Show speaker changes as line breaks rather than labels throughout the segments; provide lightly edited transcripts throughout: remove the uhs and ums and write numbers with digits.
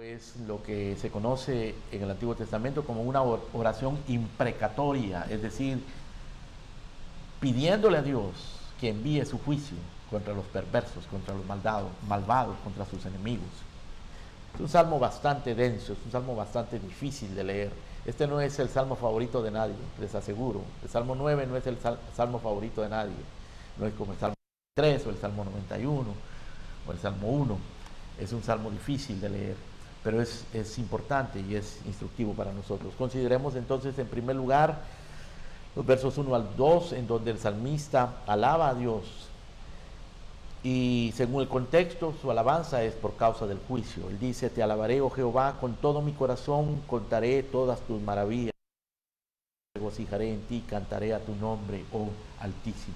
Es lo que se conoce en el Antiguo Testamento como una oración imprecatoria, es decir, pidiéndole a Dios que envíe su juicio contra los perversos, contra los malvados, contra sus enemigos. Es un salmo bastante denso, es un salmo bastante difícil de leer. Este no es el salmo favorito de nadie, les aseguro. El Salmo 9 no es el salmo favorito de nadie. No es como el Salmo 3 o el Salmo 91 o el Salmo 1. Es un salmo difícil de leer, pero es importante y es instructivo para nosotros. Consideremos entonces en primer lugar los versos 1 al 2, en donde el salmista alaba a Dios. Y según el contexto, su alabanza es por causa del juicio. Él dice: te alabaré, oh Jehová, con todo mi corazón, contaré todas tus maravillas, me regocijaré en ti, cantaré a tu nombre, oh Altísimo.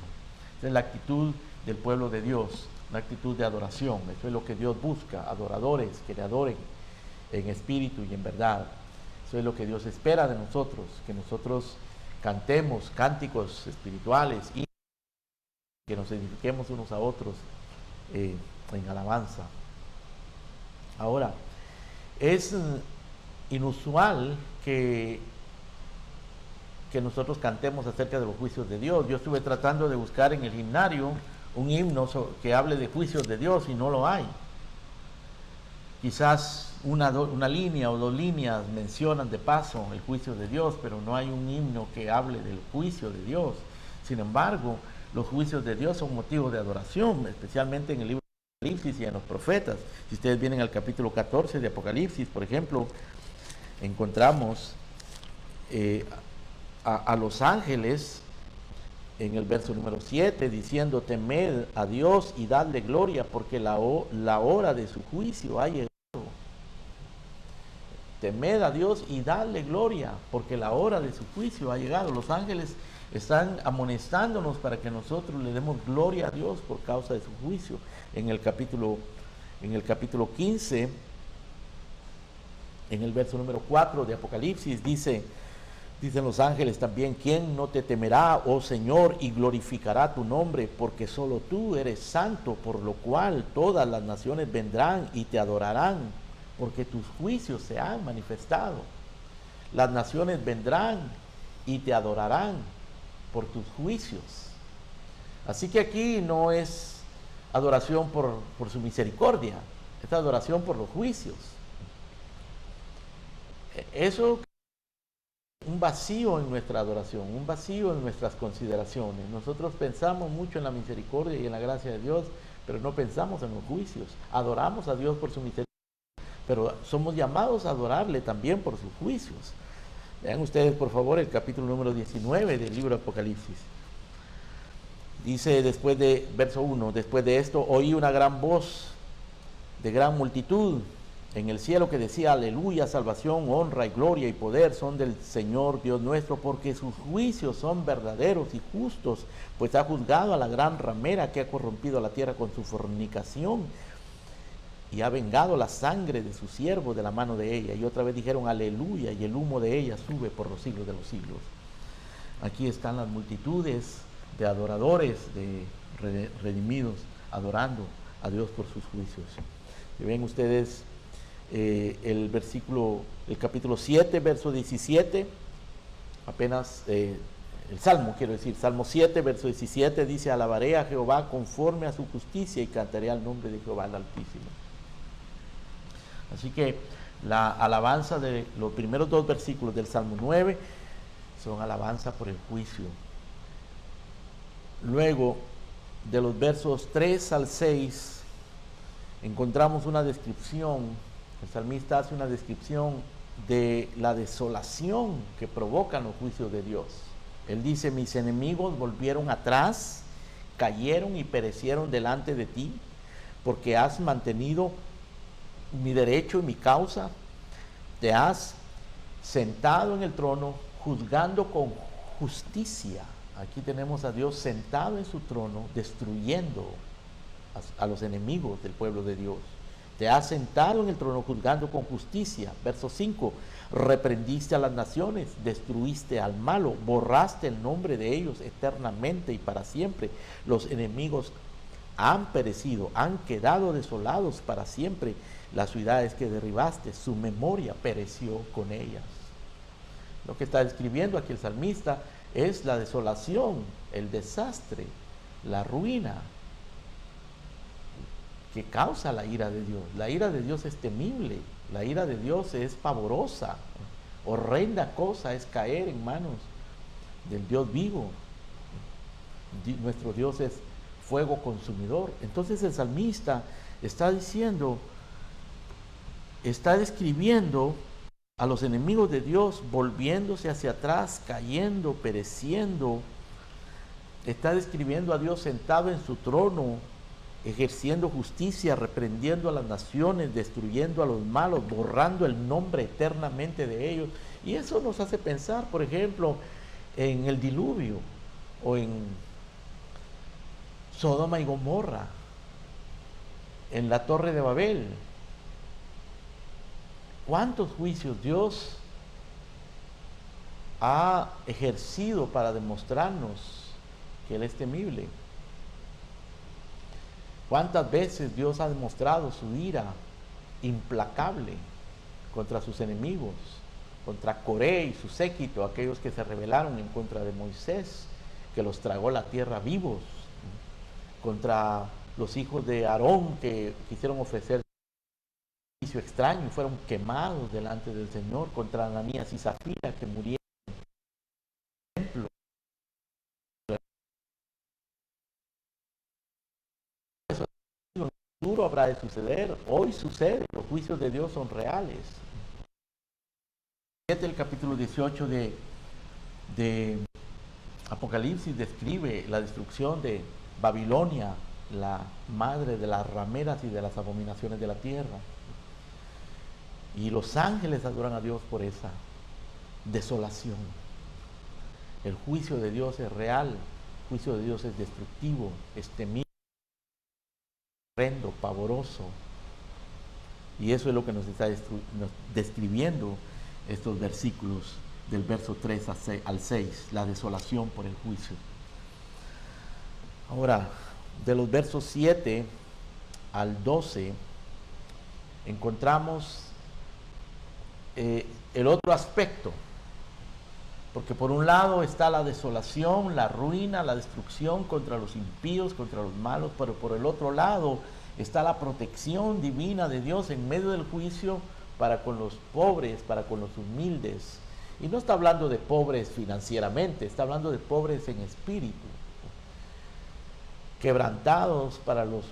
Esa es la actitud del pueblo de Dios, una actitud de adoración. Eso es lo que Dios busca, adoradores que le adoren en espíritu y en verdad. Eso es lo que Dios espera de nosotros, que nosotros cantemos cánticos espirituales y que nos edifiquemos unos a otros en alabanza. Ahora, es inusual que nosotros cantemos acerca de los juicios de Dios. Yo estuve tratando de buscar en el himnario un himno que hable de juicios de Dios y no lo hay. Quizás una línea o dos líneas mencionan de paso el juicio de Dios, pero no hay un himno que hable del juicio de Dios. Sin embargo, los juicios de Dios son motivo de adoración, especialmente en el libro de Apocalipsis y en los profetas. Si ustedes vienen al capítulo 14 de Apocalipsis, por ejemplo, encontramos a los ángeles en el verso número 7 diciendo: temed a Dios y dadle gloria, porque la hora de su juicio ha llegado. Temed a Dios y dadle gloria, porque la hora de su juicio ha llegado. Los ángeles están amonestándonos para que nosotros le demos gloria a Dios por causa de su juicio. En el capítulo 15, en el verso número 4 de Apocalipsis, dicen los ángeles también: ¿quién no te temerá, oh Señor, y glorificará tu nombre? Porque solo tú eres santo, por lo cual todas las naciones vendrán y te adorarán, porque tus juicios se han manifestado. Las naciones vendrán y te adorarán por tus juicios. Así que aquí no es adoración por su misericordia, es adoración por los juicios. Eso es un vacío en nuestra adoración, un vacío en nuestras consideraciones. Nosotros pensamos mucho en la misericordia y en la gracia de Dios, pero no pensamos en los juicios. Adoramos a Dios por su misericordia, pero somos llamados a adorarle también por sus juicios. Vean ustedes, por favor, el capítulo número 19 del libro de Apocalipsis. Dice después de, verso 1, después de esto oí una gran voz de gran multitud en el cielo que decía: aleluya, salvación, honra y gloria y poder son del Señor Dios nuestro, porque sus juicios son verdaderos y justos, pues ha juzgado a la gran ramera que ha corrompido a la tierra con su fornicación, y ha vengado la sangre de su siervo de la mano de ella. Y otra vez dijeron: aleluya, y el humo de ella sube por los siglos de los siglos. Aquí están las multitudes de adoradores, de redimidos, adorando a Dios por sus juicios. Y ven ustedes el capítulo 7, verso 17, apenas el salmo, Salmo 7, verso 17 dice: alabaré a Jehová conforme a su justicia y cantaré al nombre de Jehová el Altísimo. Así que la alabanza de los primeros dos versículos del Salmo 9 son alabanza por el juicio. Luego, de los versos 3 al 6, encontramos una descripción. El salmista hace una descripción de la desolación que provocan los juicios de Dios. Él dice: mis enemigos volvieron atrás, cayeron y perecieron delante de ti, porque has mantenido mi derecho y mi causa. Te has sentado en el trono, juzgando con justicia. Aquí tenemos a Dios sentado en su trono, destruyendo a los enemigos del pueblo de Dios. Te has sentado en el trono juzgando con justicia. Verso 5, reprendiste a las naciones, destruiste al malo, borraste el nombre de ellos eternamente y para siempre. Los enemigos han perecido, han quedado desolados para siempre las ciudades que derribaste, su memoria pereció con ellas. Lo que está describiendo aquí el salmista es la desolación, el desastre, la ruina que causa la ira de Dios. La ira de Dios es temible, la ira de Dios es pavorosa, horrenda cosa es caer en manos del Dios vivo. Nuestro Dios es fuego consumidor. Entonces el salmista está diciendo, está describiendo a los enemigos de Dios volviéndose hacia atrás, cayendo, pereciendo. Está describiendo a Dios sentado en su trono, ejerciendo justicia, reprendiendo a las naciones, destruyendo a los malos, borrando el nombre eternamente de ellos. Y eso nos hace pensar, por ejemplo, en el diluvio o en Sodoma y Gomorra, en la Torre de Babel. ¿Cuántos juicios Dios ha ejercido para demostrarnos que Él es temible? ¿Cuántas veces Dios ha demostrado su ira implacable contra sus enemigos, contra Coré y su séquito, aquellos que se rebelaron en contra de Moisés, que los tragó la tierra vivos, contra los hijos de Aarón que quisieron ofrecer sacrificio extraño y fueron quemados delante del Señor, contra Ananías y Zafira que murieron en el templo? Eso en el futuro habrá de suceder, hoy sucede, los juicios de Dios son reales. El capítulo 18 de Apocalipsis describe la destrucción de Babilonia, la madre de las rameras y de las abominaciones de la tierra. Y los ángeles adoran a Dios por esa desolación. El juicio de Dios es real, el juicio de Dios es destructivo, es temible, horrendo, pavoroso. Y eso es lo que nos está describiendo estos versículos del verso 3 al 6, la desolación por el juicio. Ahora, de los versos 7 al 12, encontramos el otro aspecto, porque por un lado está la desolación, la ruina, la destrucción contra los impíos, contra los malos, pero por el otro lado está la protección divina de Dios en medio del juicio para con los pobres, para con los humildes. Y no está hablando de pobres financieramente, está hablando de pobres en espíritu, quebrantados para los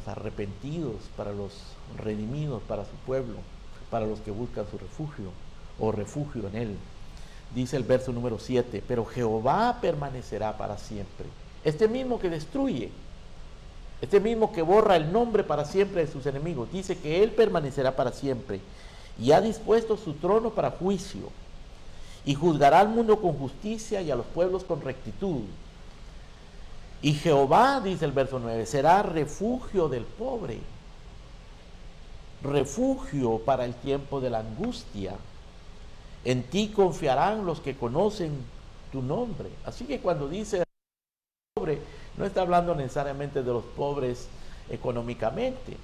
arrepentidos, para los redimidos, para su pueblo, para los que buscan su refugio o refugio en Él. Dice el verso número 7, pero Jehová permanecerá para siempre. Este mismo que destruye, este mismo que borra el nombre para siempre de sus enemigos, dice que Él permanecerá para siempre y ha dispuesto su trono para juicio y juzgará al mundo con justicia y a los pueblos con rectitud. Y Jehová, dice el verso 9, será refugio del pobre, refugio para el tiempo de la angustia. En ti confiarán los que conocen tu nombre. Así que cuando dice pobre, no está hablando necesariamente de los pobres económicamente,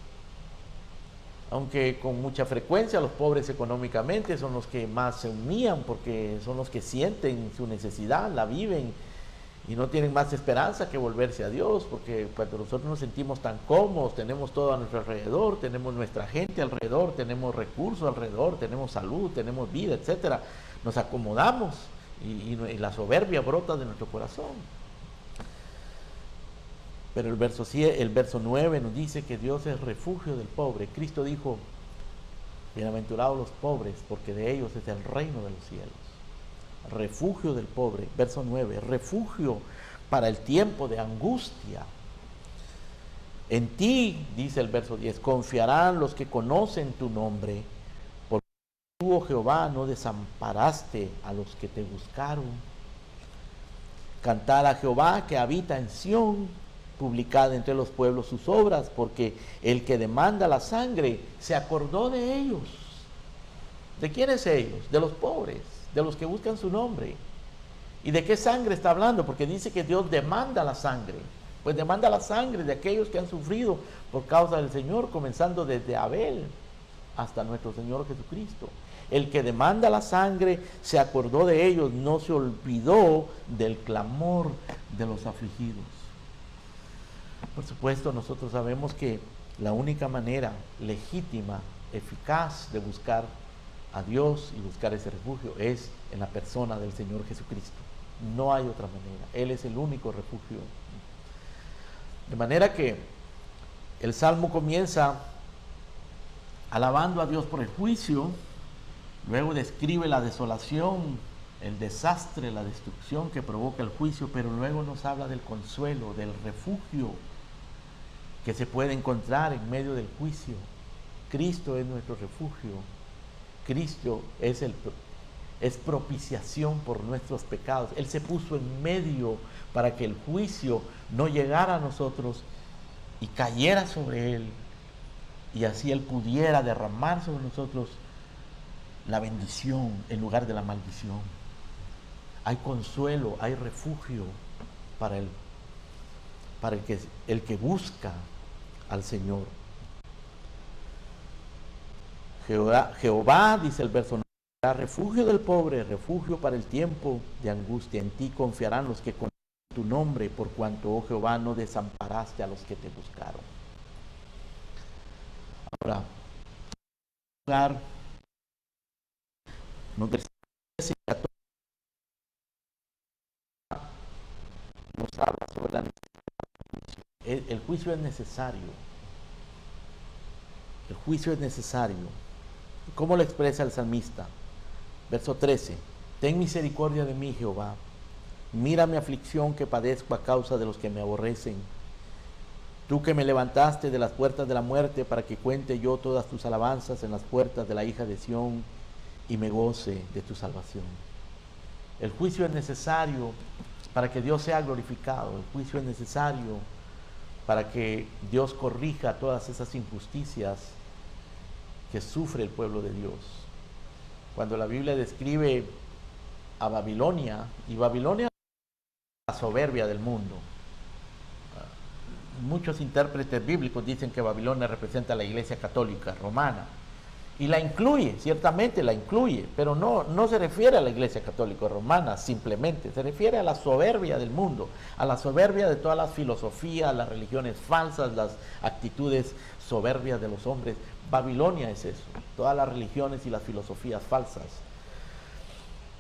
aunque con mucha frecuencia los pobres económicamente son los que más se humillan, porque son los que sienten su necesidad, la viven y no tienen más esperanza que volverse a Dios, porque cuando nosotros nos sentimos tan cómodos, tenemos todo a nuestro alrededor, tenemos nuestra gente alrededor, tenemos recursos alrededor, tenemos salud, tenemos vida, etcétera, nos acomodamos y la soberbia brota de nuestro corazón. Pero el verso 9 nos dice que Dios es refugio del pobre. Cristo dijo, bienaventurados los pobres, porque de ellos es el reino de los cielos. Refugio del pobre, verso 9, refugio para el tiempo de angustia. En ti, dice el verso 10, confiarán los que conocen tu nombre, porque tú, oh Jehová, no desamparaste a los que te buscaron. Cantad a Jehová que habita en Sión, publicad entre los pueblos sus obras, porque el que demanda la sangre se acordó de ellos. ¿De quiénes ellos? De los pobres, de los que buscan su nombre. ¿Y de qué sangre está hablando? Porque dice que Dios demanda la sangre. Pues demanda la sangre de aquellos que han sufrido por causa del Señor, comenzando desde Abel hasta nuestro Señor Jesucristo. El que demanda la sangre se acordó de ellos, no se olvidó del clamor de los afligidos. Por supuesto, nosotros sabemos que la única manera legítima, eficaz de buscar a Dios y buscar ese refugio es en la persona del Señor Jesucristo. No hay otra manera. Él es el único refugio. De manera que el Salmo comienza alabando a Dios por el juicio, luego describe la desolación, el desastre, la destrucción que provoca el juicio, pero luego nos habla del consuelo, del refugio que se puede encontrar en medio del juicio. Cristo es nuestro refugio. Cristo es propiciación por nuestros pecados. Él se puso en medio para que el juicio no llegara a nosotros y cayera sobre Él, y así Él pudiera derramar sobre nosotros la bendición en lugar de la maldición. Hay consuelo, hay refugio para el que busca al Señor. Jehová, dice el verso 9, refugio del pobre, refugio para el tiempo de angustia. En ti confiarán los que confían en tu nombre, por cuanto, oh Jehová, no desamparaste a los que te buscaron. Ahora, nos habla sobre la necesidad. El juicio es necesario. El juicio es necesario. ¿Cómo lo expresa el salmista? Verso 13. Ten misericordia de mí, Jehová. Mira mi aflicción que padezco a causa de los que me aborrecen. Tú que me levantaste de las puertas de la muerte para que cuente yo todas tus alabanzas en las puertas de la hija de Sión y me goce de tu salvación. El juicio es necesario para que Dios sea glorificado. El juicio es necesario para que Dios corrija todas esas injusticias que sufre el pueblo de Dios. Cuando la Biblia describe a Babilonia, y Babilonia es la soberbia del mundo. Muchos intérpretes bíblicos dicen que Babilonia representa a la Iglesia Católica Romana, y la incluye, ciertamente la incluye, pero no se refiere a la Iglesia Católica Romana simplemente, se refiere a la soberbia del mundo, a la soberbia de todas las filosofías, las religiones falsas, las actitudes soberbias de los hombres. Babilonia es eso, todas las religiones y las filosofías falsas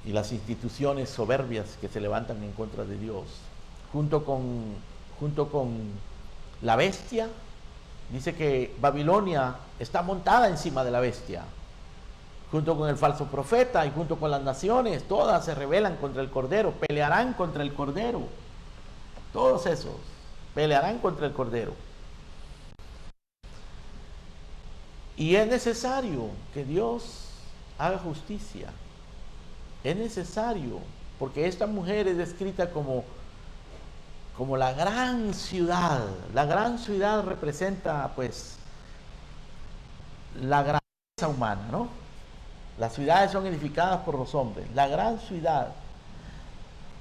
y las instituciones soberbias que se levantan en contra de Dios, junto con la bestia. Dice que Babilonia está montada encima de la bestia, junto con el falso profeta y junto con las naciones. Todas se rebelan contra el Cordero, pelearán contra el Cordero. Todos esos pelearán contra el Cordero. Y es necesario que Dios haga justicia. Es necesario, porque esta mujer es descrita como la gran ciudad. La gran ciudad representa, pues, la grandeza humana, ¿no? Las ciudades son edificadas por los hombres. La gran ciudad,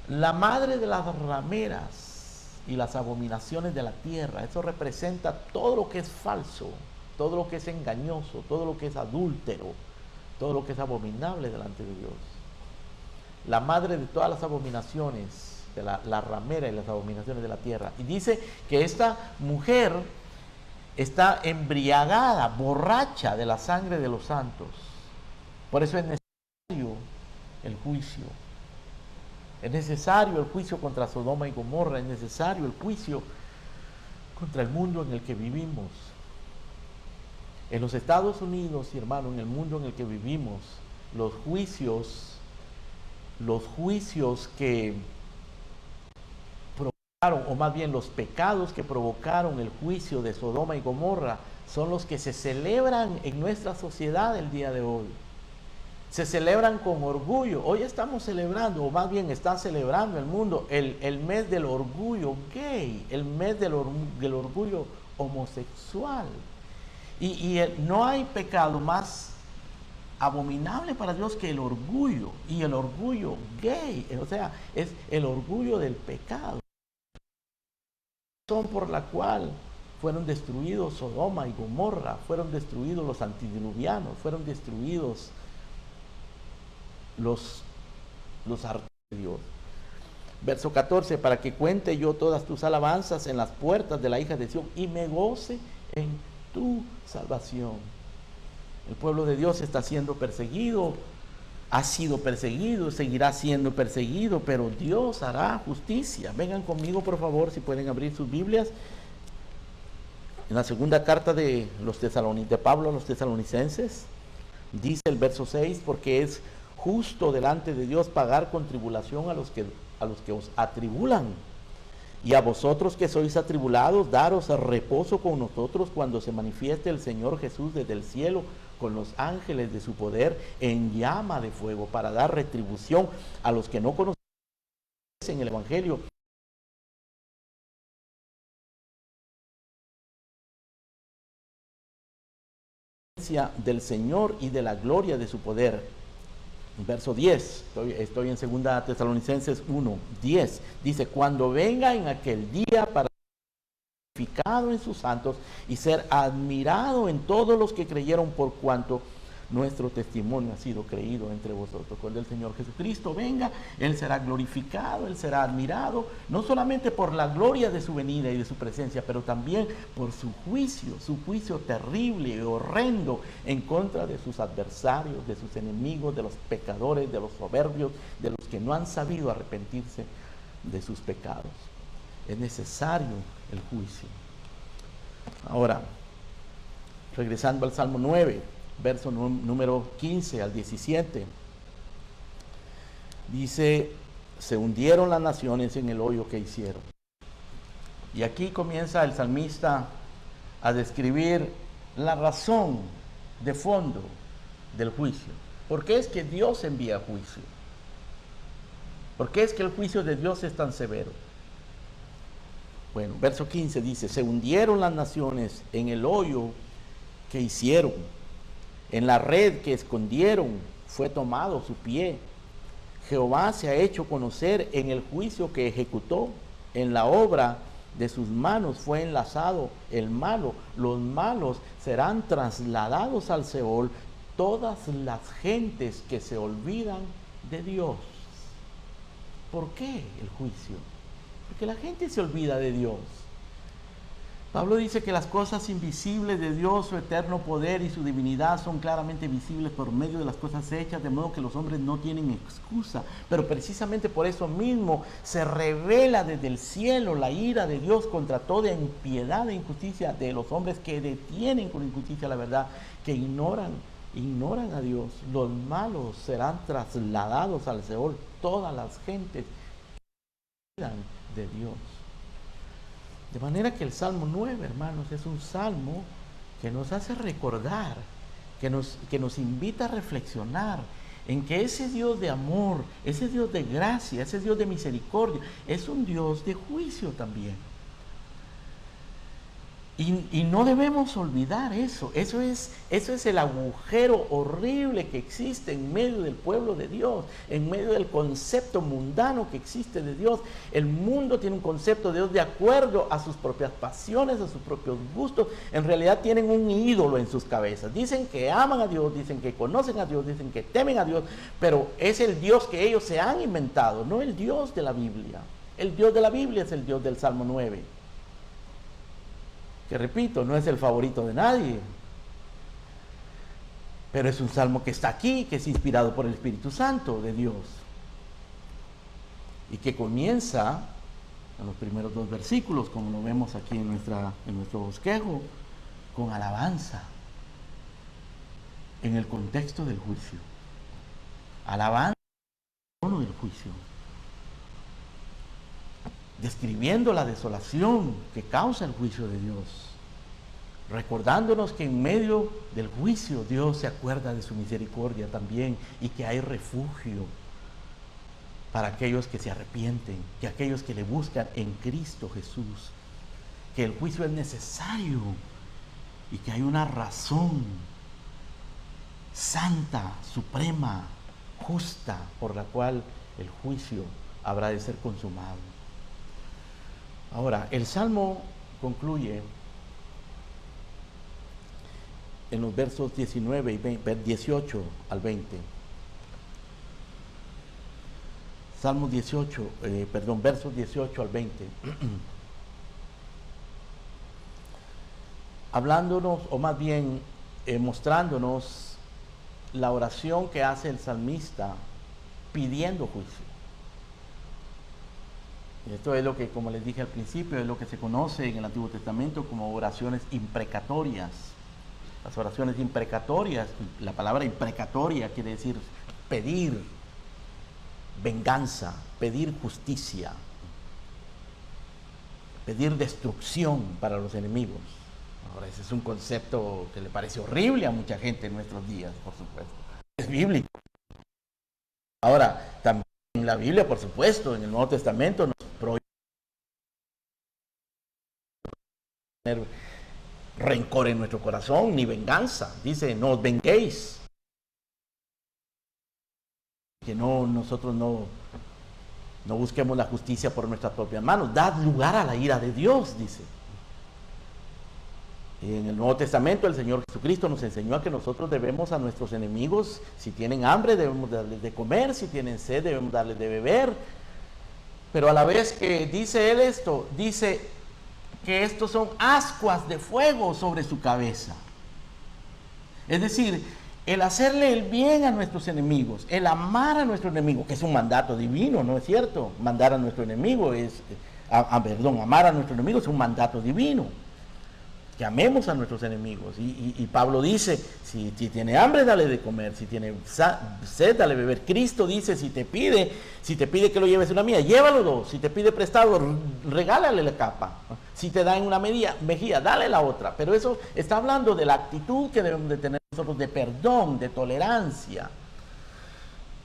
la madre de las rameras y las abominaciones de la tierra. Eso representa todo lo que es falso, todo lo que es engañoso, todo lo que es adúltero, todo lo que es abominable delante de Dios. La madre de todas las abominaciones, de la ramera y las abominaciones de la tierra. Y dice que esta mujer está embriagada, borracha de la sangre de los santos. Por eso es necesario el juicio. Es necesario el juicio contra Sodoma y Gomorra. Es necesario el juicio contra el mundo en el que vivimos. En los Estados Unidos, hermano, en el mundo en el que vivimos, los juicios que provocaron, o más bien los pecados que provocaron el juicio de Sodoma y Gomorra, son los que se celebran en nuestra sociedad el día de hoy. Se celebran con orgullo. Hoy estamos celebrando, o más bien está celebrando el mundo, el mes del orgullo gay, el mes del orgullo homosexual. Y no hay pecado más abominable para Dios que el orgullo, y el orgullo gay, o sea, es el orgullo del pecado. razón por la cual fueron destruidos Sodoma y Gomorra, fueron destruidos los antediluvianos, fueron destruidos los arcos de Dios. Verso 14, para que cuente yo todas tus alabanzas en las puertas de la hija de Sión y me goce en tu salvación. El pueblo de Dios está siendo perseguido, ha sido perseguido, seguirá siendo perseguido, pero Dios hará justicia. Vengan conmigo, por favor, si pueden abrir sus Biblias. En la segunda carta de Pablo a los tesalonicenses, dice el verso 6, porque es justo delante de Dios pagar con tribulación a los que os atribulan, y a vosotros que sois atribulados, daros reposo con nosotros cuando se manifieste el Señor Jesús desde el cielo con los ángeles de su poder en llama de fuego, para dar retribución a los que no conocen el Evangelio, del Señor y de la gloria de su poder. Verso 10, estoy en 2 Tesalonicenses 1, 10, dice, cuando venga en aquel día para ser glorificado en sus santos y ser admirado en todos los que creyeron, por cuanto nuestro testimonio ha sido creído entre vosotros. Cuando el Señor Jesucristo venga, Él será glorificado, Él será admirado, no solamente por la gloria de su venida y de su presencia, pero también por su juicio terrible y horrendo en contra de sus adversarios, de sus enemigos, de los pecadores, de los soberbios, de los que no han sabido arrepentirse de sus pecados. Es necesario el juicio. Ahora, regresando al Salmo 9, verso número 15 al 17, dice, se hundieron las naciones en el hoyo que hicieron. Y aquí comienza el salmista a describir la razón de fondo del juicio. ¿Por qué es que Dios envía juicio? ¿Por qué es que el juicio de Dios es tan severo? Bueno, verso 15 dice, se hundieron las naciones en el hoyo que hicieron. En la red que escondieron fue tomado su pie. Jehová se ha hecho conocer en el juicio que ejecutó. En la obra de sus manos fue enlazado el malo. Los malos serán trasladados al Seol, todas las gentes que se olvidan de Dios. ¿Por qué el juicio? Porque la gente se olvida de Dios. Pablo dice que las cosas invisibles de Dios, su eterno poder y su divinidad son claramente visibles por medio de las cosas hechas, de modo que los hombres no tienen excusa. Pero precisamente por eso mismo se revela desde el cielo la ira de Dios contra toda impiedad e injusticia de los hombres que detienen con injusticia la verdad, que ignoran a Dios. Los malos serán trasladados al Seol, todas las gentes que olvidan de Dios. De manera que el Salmo 9, hermanos, es un salmo que nos hace recordar, que nos invita a reflexionar en que ese Dios de amor, ese Dios de gracia, ese Dios de misericordia, es un Dios de juicio también. Y no debemos olvidar eso. Eso es el agujero horrible que existe en medio del pueblo de Dios, en medio del concepto mundano que existe de Dios. El mundo tiene un concepto de Dios de acuerdo a sus propias pasiones, a sus propios gustos. En realidad tienen un ídolo en sus cabezas. Dicen que aman a Dios, dicen que conocen a Dios, dicen que temen a Dios, pero es el Dios que ellos se han inventado, no el Dios de la Biblia. El Dios de la Biblia es el Dios del Salmo 9. Que repito, no es el favorito de nadie, pero es un salmo que está aquí, que es inspirado por el Espíritu Santo de Dios y que comienza en los primeros 2 versículos, como lo vemos aquí en nuestro bosquejo, con alabanza en el contexto del juicio. Alabanza en el tono del juicio, describiendo la desolación que causa el juicio de Dios, recordándonos que en medio del juicio Dios se acuerda de su misericordia también y que hay refugio para aquellos que se arrepienten, que aquellos que le buscan en Cristo Jesús, que el juicio es necesario y que hay una razón santa, suprema, justa, por la cual el juicio habrá de ser consumado. Ahora, el Salmo concluye en los versos 19 y 18 al 20. Salmo 18, versos 18 al 20. Hablándonos, o más bien mostrándonos la oración que hace el salmista pidiendo juicio. Esto es lo que, como les dije al principio, es lo que se conoce en el Antiguo Testamento como oraciones imprecatorias. Las oraciones imprecatorias, la palabra imprecatoria quiere decir pedir venganza, pedir justicia, pedir destrucción para los enemigos. Ahora, ese es un concepto que le parece horrible a mucha gente en nuestros días, por supuesto. Es bíblico. Ahora, también en la Biblia, por supuesto, en el Nuevo Testamento nos prohíbe tener rencor en nuestro corazón, ni venganza. Dice, no os venguéis. Que nosotros no busquemos la justicia por nuestras propias manos. Dad lugar a la ira de Dios, dice. Y en el Nuevo Testamento el Señor Jesucristo nos enseñó a que nosotros debemos a nuestros enemigos, si tienen hambre debemos darles de comer, si tienen sed debemos darles de beber. Pero a la vez que dice Él esto, dice que estos son ascuas de fuego sobre su cabeza. Es decir, el hacerle el bien a nuestros enemigos, el amar a nuestro enemigo, que es un mandato divino, ¿no es cierto? Mandar a nuestro enemigo amar a nuestro enemigo es un mandato divino. Que amemos a nuestros enemigos. Y Pablo dice, si tiene hambre, dale de comer. Si tiene sed, dale de beber. Cristo dice, si te pide que lo lleves una milla, llévalo dos. Si te pide prestado, regálale la capa. Si te da en una mejilla, dale la otra. Pero eso está hablando de la actitud que debemos de tener nosotros de perdón, de tolerancia,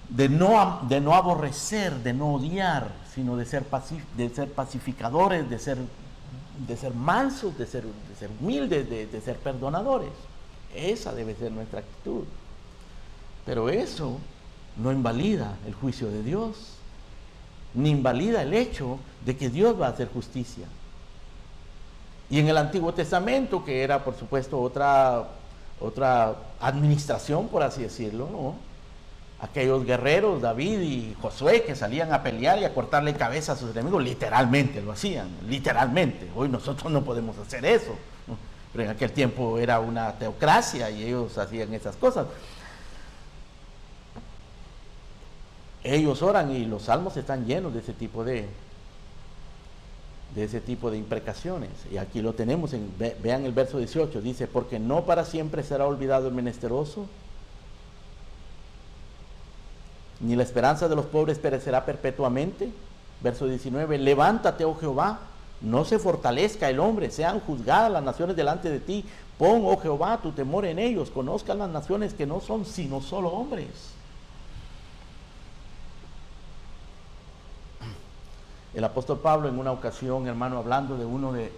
de no aborrecer, de no odiar, sino de ser pacificadores, de ser mansos, de ser humildes, de ser perdonadores. Esa debe ser nuestra actitud. Pero eso no invalida el juicio de Dios, ni invalida el hecho de que Dios va a hacer justicia. Y en el Antiguo Testamento, que era por supuesto otra administración, por así decirlo, ¿no? Aquellos guerreros, David y Josué, que salían a pelear y a cortarle cabeza a sus enemigos, literalmente lo hacían, literalmente. Hoy nosotros no podemos hacer eso, ¿no? Pero en aquel tiempo era una teocracia y ellos hacían esas cosas. Ellos oran y los salmos están llenos de ese tipo de imprecaciones. Y aquí lo tenemos, vean el verso 18, dice, porque no para siempre será olvidado el menesteroso, ni la esperanza de los pobres perecerá perpetuamente. Verso 19, levántate, oh Jehová, no se fortalezca el hombre, sean juzgadas las naciones delante de ti. Pon, oh Jehová, tu temor en ellos, conozcan las naciones que no son sino solo hombres. El apóstol Pablo en una ocasión, hermano, hablando de uno de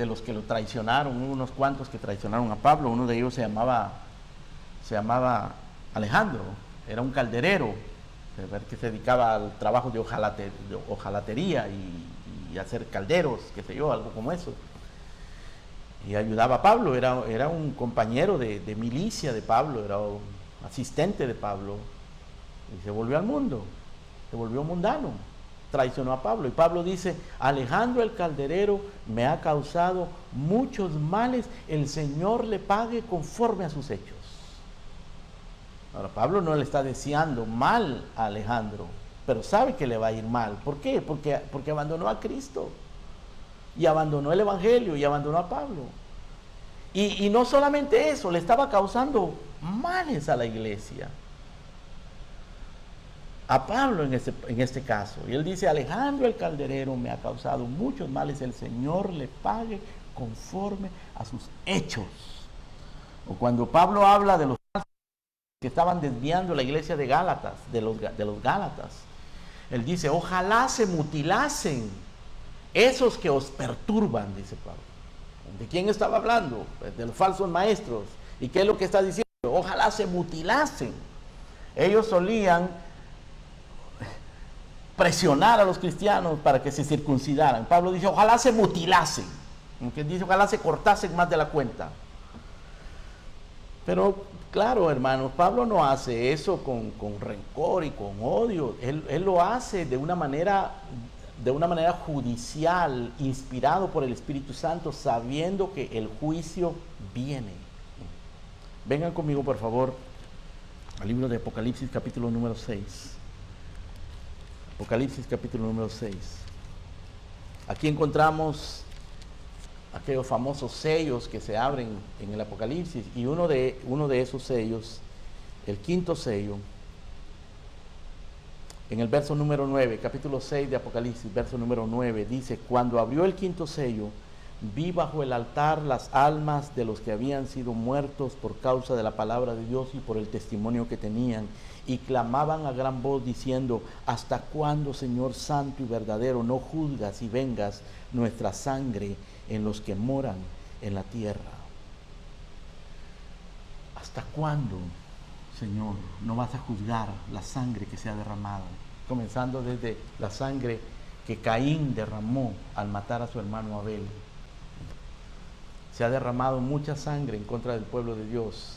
los que lo traicionaron, unos cuantos que traicionaron a Pablo, uno de ellos se llamaba Alejandro, era un calderero, que se dedicaba al trabajo de hojalatería y hacer calderos, qué sé yo, algo como eso. Y ayudaba a Pablo, era un compañero de milicia de Pablo, era un asistente de Pablo, y se volvió al mundo, se volvió mundano, traicionó a Pablo. Y Pablo dice, Alejandro el calderero me ha causado muchos males, el Señor le pague conforme a sus hechos. Ahora, Pablo no le está deseando mal a Alejandro, pero sabe que le va a ir mal. ¿Por qué? Porque abandonó a Cristo, y abandonó el Evangelio, y abandonó a Pablo. Y no solamente eso, le estaba causando males a la iglesia, a Pablo en este caso. Y él dice, Alejandro el calderero me ha causado muchos males, el Señor le pague conforme a sus hechos. O cuando Pablo habla de los que estaban desviando la iglesia de Gálatas, de los Gálatas, él dice, ojalá se mutilasen esos que os perturban, dice Pablo. ¿De quién estaba hablando? De los falsos maestros. ¿Y qué es lo que está diciendo? Ojalá se mutilasen. Ellos solían presionar a los cristianos para que se circuncidaran. Pablo dice, ojalá se mutilasen. Aunque dice, ojalá se cortasen más de la cuenta. Pero claro, hermanos, Pablo no hace eso con rencor y con odio. Él lo hace de una manera judicial, inspirado por el Espíritu Santo, sabiendo que el juicio viene. Vengan conmigo, por favor, al libro de Apocalipsis, capítulo número 6. Apocalipsis, capítulo número 6. Aquí encontramos aquellos famosos sellos que se abren en el Apocalipsis, y uno de esos sellos, el quinto sello, en el verso número 9, capítulo 6 de Apocalipsis, verso número 9, dice, cuando abrió el quinto sello, vi bajo el altar las almas de los que habían sido muertos por causa de la palabra de Dios y por el testimonio que tenían, y clamaban a gran voz diciendo, ¿hasta cuándo, Señor santo y verdadero, no juzgas y vengas nuestra sangre en los que moran en la tierra? ¿Hasta cuándo, Señor, no vas a juzgar la sangre que se ha derramado? Comenzando desde la sangre que Caín derramó al matar a su hermano Abel. Se ha derramado mucha sangre en contra del pueblo de Dios.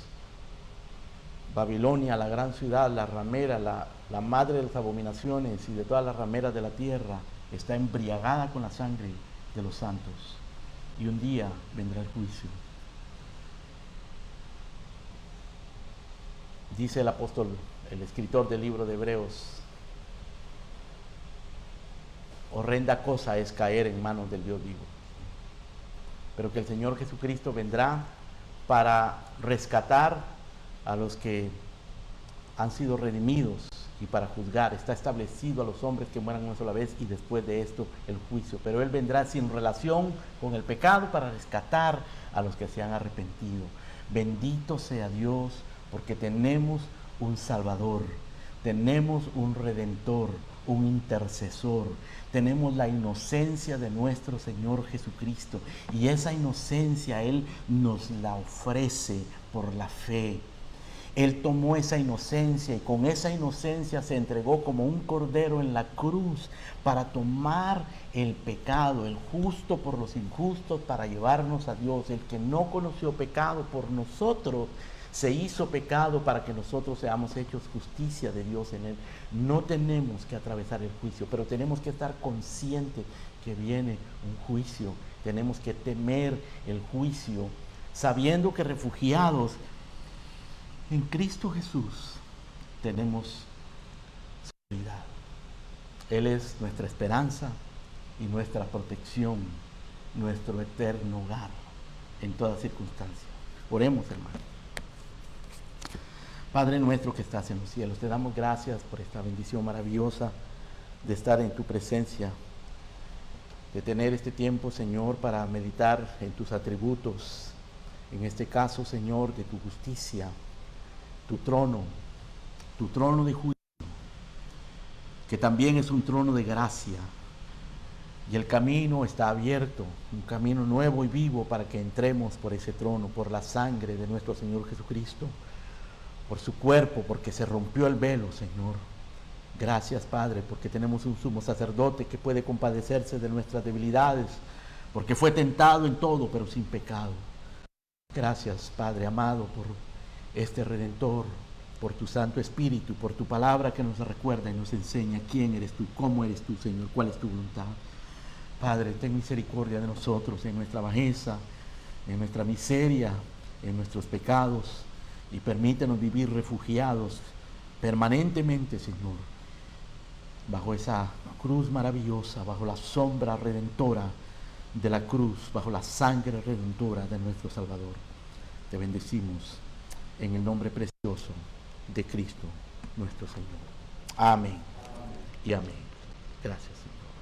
Babilonia, la gran ciudad, la ramera, la madre de las abominaciones y de todas las rameras de la tierra, está embriagada con la sangre de los santos. Y un día vendrá el juicio. Dice el apóstol, el escritor del libro de Hebreos, horrenda cosa es caer en manos del Dios vivo. Pero que el Señor Jesucristo vendrá para rescatar a los que han sido redimidos y para juzgar. Está establecido a los hombres que mueran una sola vez y después de esto el juicio. Pero Él vendrá sin relación con el pecado para rescatar a los que se han arrepentido. Bendito sea Dios, porque tenemos un Salvador, tenemos un Redentor, un intercesor, tenemos la inocencia de nuestro Señor Jesucristo, y esa inocencia Él nos la ofrece por la fe. Él tomó esa inocencia y con esa inocencia se entregó como un cordero en la cruz para tomar el pecado, el justo por los injustos, para llevarnos a Dios. El que no conoció pecado por nosotros se hizo pecado para que nosotros seamos hechos justicia de Dios en Él. No tenemos que atravesar el juicio, pero tenemos que estar conscientes que viene un juicio. Tenemos que temer el juicio, sabiendo que refugiados en Cristo Jesús tenemos seguridad. Él es nuestra esperanza y nuestra protección, nuestro eterno hogar en toda circunstancia. Oremos, hermano. Padre nuestro que estás en los cielos, te damos gracias por esta bendición maravillosa de estar en tu presencia, de tener este tiempo, Señor, para meditar en tus atributos, en este caso, Señor, de tu justicia, tu trono de juicio, que también es un trono de gracia, y el camino está abierto, un camino nuevo y vivo para que entremos por ese trono, por la sangre de nuestro Señor Jesucristo, por su cuerpo, porque se rompió el velo, Señor. Gracias, Padre, porque tenemos un sumo sacerdote que puede compadecerse de nuestras debilidades, porque fue tentado en todo, pero sin pecado. Gracias, Padre amado, por este Redentor, por tu Santo Espíritu, por tu palabra que nos recuerda y nos enseña quién eres tú, cómo eres tú, Señor, cuál es tu voluntad. Padre, ten misericordia de nosotros en nuestra bajeza, en nuestra miseria, en nuestros pecados, y permítenos vivir refugiados permanentemente, Señor, bajo esa cruz maravillosa, bajo la sombra redentora de la cruz, bajo la sangre redentora de nuestro Salvador. Te bendecimos en el nombre precioso de Cristo, nuestro Señor. Amén y amén. Gracias, Señor.